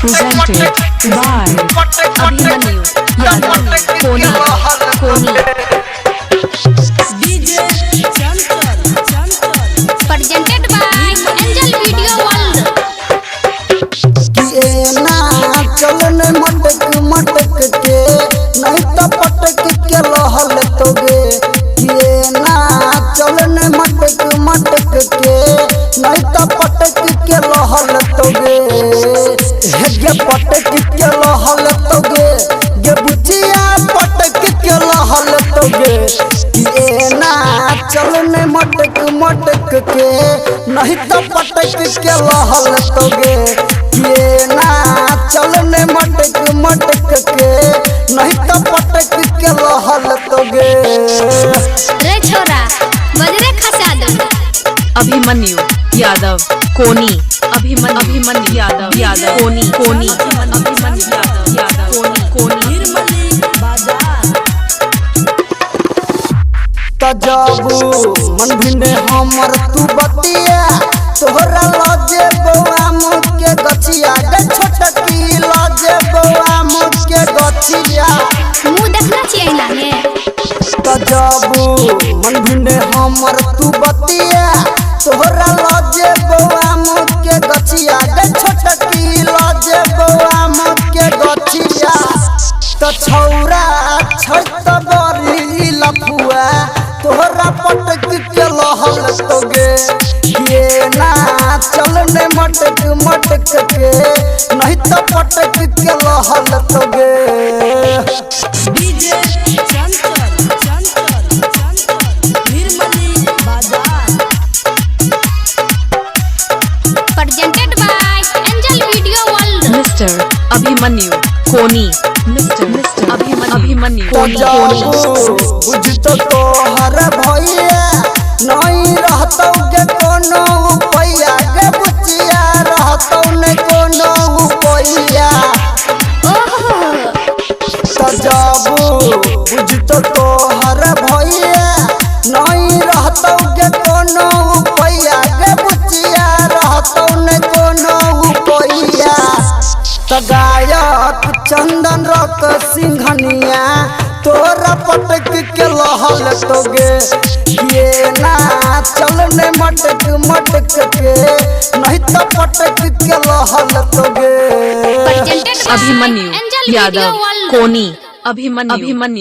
presented by Abhimanyu Yadav Koni presented by Angel Video World। चलन मटक मटक के नहीं तो पटक के लहल तोगे किए ना चलन मटक मटक के नहीं तो पटक के लहल तोगे गे पटक के लहल तोगे गे बुचिया पटक के लहल तोगे किए ना चलन मटक मटक के नहीं तो पटक के लहल तोगे किए ना चलने मटक मटक के नहीं तो पटक के लहल तोगे रे छोरा बजरे खसा दो। Abhimanyu Yadav Koni Abhimanyu Yadav Koni Abhimanyu Yadav Koni तजाबू मन भिंडे हमर तू बतिया तोहरा लाजे बौआ मुख के गछिया गे छोटकी लाजे बौआ मुख के गछिया मुंह देखना चाहिए ना ने। तजाबू मन भिंडे हमर तू बतिया तोहरा लाजे बौआ मुख के गछिया गे छोटकी लाजे बौआ मुख के गछिया त छौरा छैत बरी लफुआ तोहरा पटक के लहल तोगे ये ना चलने मटक मटक के नहीं तो पटक के लहल तोगे presented by Angel Video World। Mr. Abhimanyu Koni Abhimanyu Koni बुझतो तोहर भैया नहीं रहतौ के कोनो पैया गे बुचिया रहतौ ने कोनो पैया तजाबू बुझतो तोहर भैया नहीं रहतौ के कोनो पैया गे बुचिया रहतौ ने कोनो पैया त गायक चंदन रक सिंघनिया तोरा पटक के लहल तोगे ये ना चलने मटक मटक के नहीं तो पटक के लहल तोगे presented by Abhimanyu Angel Video Yadav World। Koni Abhimanyu